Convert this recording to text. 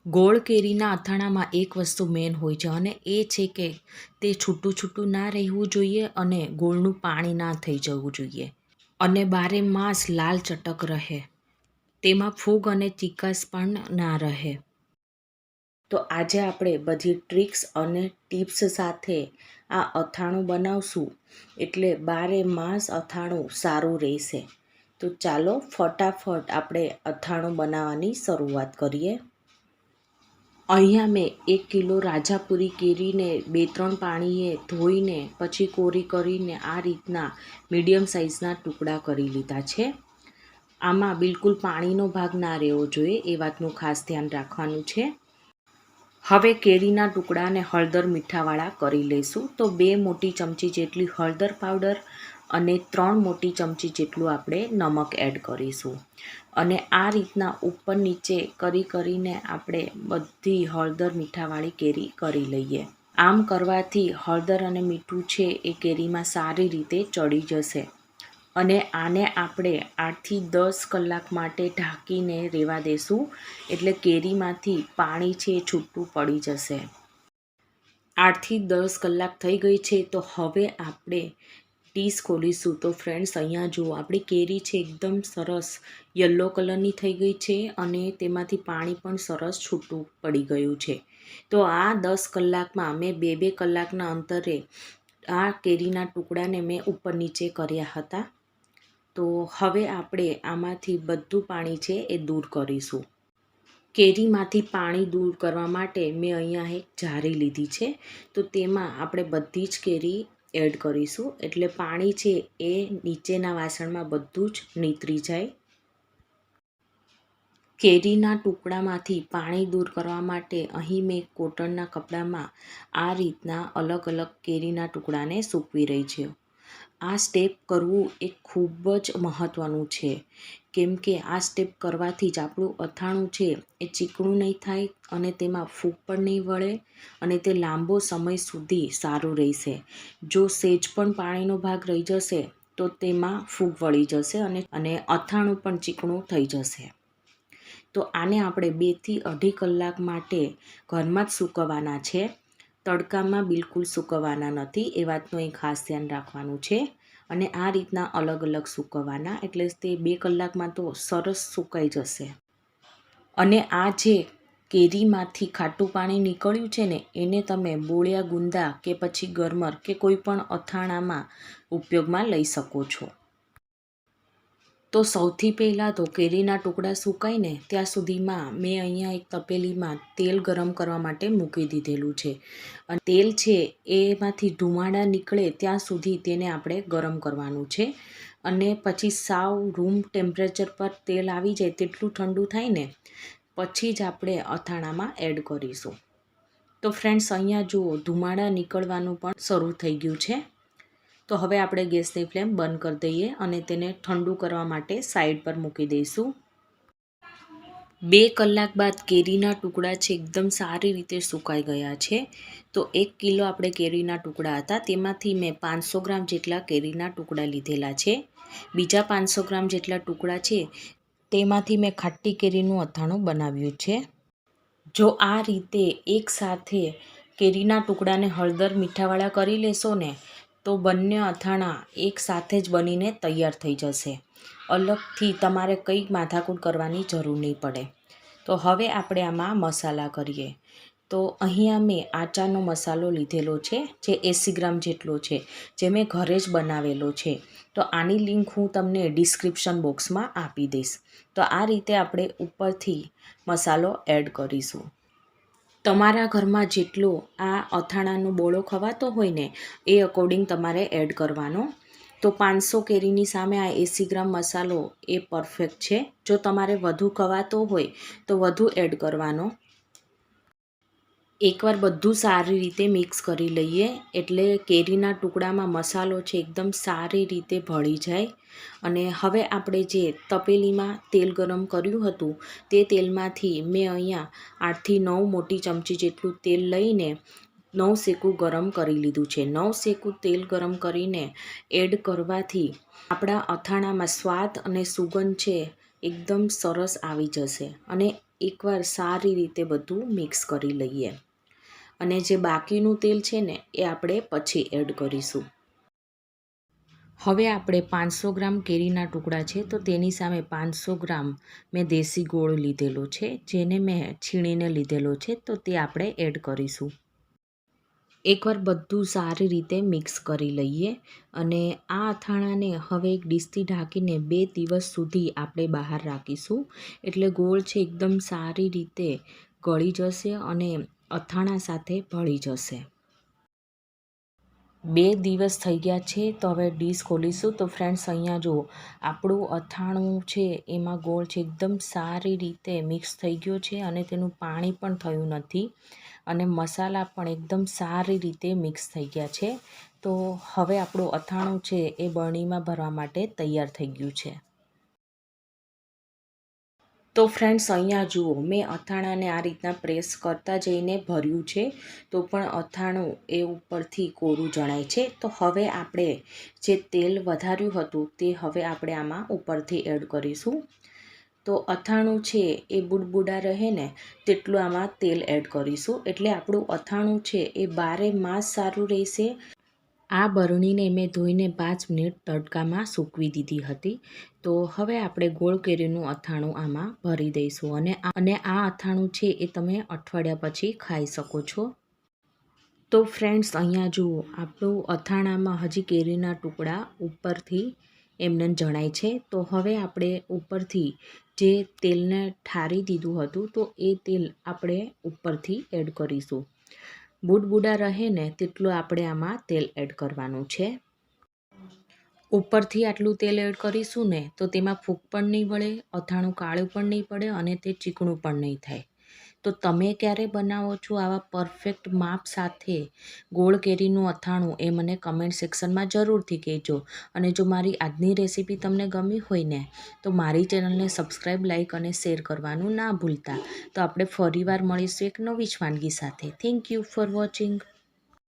ગોળ કેરીના અથાણામાં એક વસ્તુ મેન હોય છે અને એ છે કે તે છૂટું છૂટું ના રહેવું જોઈએ અને ગોળનું પાણી ના થઈ જવું જોઈએ અને બારે માસ લાલ ચટક રહે, તેમાં ફૂગ અને ચીકાશ પણ ના રહે. તો આજે આપણે બધી ટ્રિક્સ અને ટિપ્સ સાથે આ અથાણું બનાવશું, એટલે બારે માસ અથાણું સારું રહેશે. તો ચાલો ફટાફટ આપણે અથાણું બનાવવાની શરૂઆત કરીએ. અહીંયા મેં 1 કિલો રાજાપુરી કેરીને 2-3 પાણીએ ધોઈને પછી કોરી કરીને આ રીતના મીડિયમ સાઇઝના ટુકડા કરી લીધા છે. આમાં બિલકુલ પાણીનો ભાગ ના રહેવો જોઈએ, એ વાતનું ખાસ ધ્યાન રાખવાનું છે. હવે કેરીના ટુકડાને હળદર મીઠાવાળા કરી લઈશું. તો 2 મોટી ચમચી જેટલી હળદર પાવડર અને 3 મોટી ચમચી જેટલું આપણે નમક એડ કરીશું. અને આ રીતના ઉપર નીચે કરીને આપણે બધી હળદર મીઠાવાળી કેરી કરી લઈએ. આમ કરવાથી હળદર અને મીઠું છે એ કેરીમાં સારી રીતે ચડી જશે. અને આને આપણે 8થી 10 કલાક માટે ઢાંકીને રહેવા દેશું, એટલે કેરીમાંથી પાણી છે એ છૂટું પડી જશે. 8થી 10 કલાક થઈ ગઈ છે. તો હવે આપણે ડીશ ખોલીશું. તો ફ્રેન્ડ્સ, અહીંયા જુઓ, આપણી કેરી છે એકદમ સરસ યલો કલરની થઈ ગઈ છે અને તેમાંથી પાણી પણ સરસ છૂટું પડી ગયું છે. તો આ 10 કલાકમાં મેં 2-2 કલાકના અંતરે આ કેરીના ટુકડાને મેં ઉપર નીચે કર્યા હતા. તો હવે આપણે આમાંથી બધું પાણી છે એ દૂર કરીશું. કેરીમાંથી પાણી દૂર કરવા માટે મેં અહીંયા એક જારી લીધી છે. તો તેમાં આપણે બધી જ કેરી એડ કરીશું, એટલે પાણી છે એ નીચેના વાસણમાં બધું જ નીતરી જાય. કેરીના ટુકડામાંથી પાણી દૂર કરવા માટે અહીં મેં કોટનના કપડામાં આ રીતના અલગ અલગ કેરીના ટુકડાને સૂકવી રહી છું. આ સ્ટેપ કરવું એ ખૂબ જ મહત્ત્વનું છે, કેમ કે આ સ્ટેપ કરવાથી જ આપણું અથાણું છે એ ચીકણું નહીં થાય અને તેમાં ફૂગ પણ નહીં વળે અને તે લાંબો સમય સુધી સારું રહેશે. જો સહેજ પણ પાણીનો ભાગ રહી જશે તો તેમાં ફૂગ વળી જશે અને અથાણું પણ ચીકણું થઈ જશે. તો આને આપણે 2થી 2.5 કલાક માટે ઘરમાં જ સૂકવવાના છે. તડકામાં બિલકુલ સૂકવવાના નથી, એ વાતનું અહીં ખાસ ધ્યાન રાખવાનું છે. અને આ રીતના અલગ અલગ સૂકવવાના, એટલે તે 2 કલાકમાં તો સરસ સુકાઈ જશે. અને આ જે કેરીમાંથી ખાટું પાણી નીકળ્યું છે ને, એને તમે બોળિયા ગુંદા કે પછી ગરમર કે કોઈ પણ અથાણામાં ઉપયોગમાં લઈ શકો છો. તો સૌથી પહેલાં તો કેરીના ટુકડા સુકાય ને ત્યાં સુધીમાં મેં અહીંયા એક તપેલીમાં તેલ ગરમ કરવા માટે મૂકી દીધેલું છે. અને તેલ છે એમાંથી ધુમાડા નીકળે ત્યાં સુધી તેને આપણે ગરમ કરવાનું છે. અને પછી સાવ રૂમ ટેમ્પરેચર પર તેલ આવી જાય તેટલું ઠંડુ થાય ને પછી જ આપણે અથાણામાં એડ કરીશું. તો ફ્રેન્ડ્સ, અહીંયા જુઓ, ધુમાડા નીકળવાનું પણ શરૂ થઈ ગયું છે. તો હવે આપણે ગેસની ફ્લેમ બંધ કરી દઈએ અને તેને ઠંડુ કરવા માટે સાઈડ પર મૂકી દઈશું. 2 કલાક બાદ કેરીના ટુકડા છે એકદમ સારી રીતે સુકાઈ ગયા છે. તો 1 કિલો આપણે કેરીના ટુકડા હતા, તેમાંથી મેં 500 ગ્રામ જેટલા કેરીના ટુકડા લીધેલા છે. બીજા 500 ગ્રામ જેટલા ટુકડા છે તેમાંથી મેં ખાટી કેરીનું અથાણું બનાવ્યું છે. જો આ રીતે એકસાથે કેરીના ટુકડાને હળદર મીઠાવાળા કરી લેશો ને તો બંને અથાણા એક સાથે જ બનીને તૈયાર થઈ જશે. અલગથી તમારે કંઈ માથાકૂટ કરવાની જરૂર નહીં પડે. તો હવે આપણે આમાં મસાલા કરીએ. તો અહીંયા મેં આચારનો મસાલો લીધેલો છે, જે 80 ગ્રામ જેટલો છે, જે મેં ઘરે જ બનાવેલો છે. તો આની લિંક હું તમને ડિસ્ક્રિપ્શન બોક્સમાં આપી દઈશ. તો આ રીતે આપણે ઉપરથી મસાલો એડ કરીશું. તમારા ઘરમાં જેટલો આ અથાણાનો બોળો ખવાતો હોય ને એ અકોર્ડિંગ તમારે એડ કરવાનો. તો 500 કેરીની સામે આ 80 ગ્રામ મસાલો એ પરફેક્ટ છે. જો તમારે વધુ ખવાતો હોય તો વધુ એડ કરવાનો. એકવાર બધું સારી રીતે મિક્સ કરી લઈએ, એટલે કેરીના ટુકડામાં મસાલો છે એકદમ સારી રીતે ભળી જાય. અને હવે આપણે જે તપેલીમાં તેલ ગરમ કર્યું હતું તે તેલમાંથી મેં અહીંયા 8થી 9 મોટી ચમચી જેટલું તેલ લઈને 9 શેકું ગરમ કરી લીધું છે. 9 શેકું તેલ ગરમ કરીને એડ કરવાથી આપણા અથાણામાં સ્વાદ અને સુગંધ છે એકદમ સરસ આવી જશે. અને એકવાર સારી રીતે બધું મિક્સ કરી લઈએ. અને જે બાકીનું તેલ છે ને એ આપણે પછી એડ કરીશું. હવે આપણે 500 ગ્રામ કેરીના ટુકડા છે તો તેની સામે 500 ગ્રામ મેં દેશી ગોળ લીધેલો છે, જેને મેં છીણીને લીધેલો છે, તો તે આપણે એડ કરીશું. એકવાર બધું સારી રીતે મિક્સ કરી લઈએ અને આ અથાણાને હવે એક ડીશથી ઢાંકીને 2 દિવસ સુધી આપણે બહાર રાખીશું. એટલે ગોળ છે એકદમ સારી રીતે ગળી જશે અને અથાણા સાથે ભળી જશે. 2 દિવસ થઈ ગયા છે તો હવે ડીશ ખોલીશું. તો ફ્રેન્ડ્સ અહીંયા જુઓ, આપણું અથાણું છે એમાં ગોળ છે એકદમ સારી રીતે મિક્સ થઈ ગયો છે અને તેનું પાણી પણ થયું નથી અને મસાલા પણ એકદમ સારી રીતે મિક્સ થઈ ગયા છે. તો હવે આપણું અથાણું છે એ બરણીમાં ભરવા માટે તૈયાર થઈ ગયું છે. તો ફ્રેન્ડ્સ અહીંયા જુઓ, મેં અથાણાને આ રીતના પ્રેસ કરતા જઈને ભર્યું છે તો પણ અથાણું એ ઉપરથી કોરું જણાય છે. તો હવે આપણે જે તેલ વધાર્યું હતું તે હવે આપણે આમાં ઉપરથી એડ કરીશું. તો અથાણું છે એ બુડબુડા રહે ને તેટલું આમાં તેલ એડ કરીશું, એટલે આપણું અથાણું છે એ 12 માસ સારું રહેશે. આ બરણીને મેં ધોઈને 5 મિનિટ તડકામાં સૂકવી દીધી હતી. તો હવે આપણે ગોળ કેરીનું અથાણું આમાં ભરી દઈશું અને આ અથાણું છે એ તમે અઠવાડિયા પછી ખાઈ શકો છો. તો ફ્રેન્ડ્સ અહીંયા જુઓ, આપણું અથાણામાં હજી કેરીના ટુકડા ઉપરથી એમને જણાય છે. તો હવે આપણે ઉપરથી જે તેલને ઠારી દીધું હતું તો એ તેલ આપણે ઉપરથી એડ કરીશું. બુડબુડા રહે ને તેટલું આપણે આમાં તેલ એડ કરવાનું છે. ઉપરથી આટલું તેલ એડ કરીશું ને તો તેમાં ફૂગ પણ નહીં વળે, અથાણું કાળું પણ નહીં પડે અને તે ચીકણું પણ નહીં થાય. તો તમે ક્યારે બનાવો છો આવા પરફેક્ટ માપ સાથે ગોળ કેરીનું અથાણું એ મને કમેન્ટ સેક્શનમાં જરૂરથી કહેજો. અને જો મારી આજની રેસીપી તમને ગમી હોય ને તો મારી ચેનલને સબસ્ક્રાઈબ, લાઈક અને શેર કરવાનું ના ભૂલતા. તો આપણે ફરીવાર મળીશું એક નવી જ વાનગી સાથે. Thank you for watching.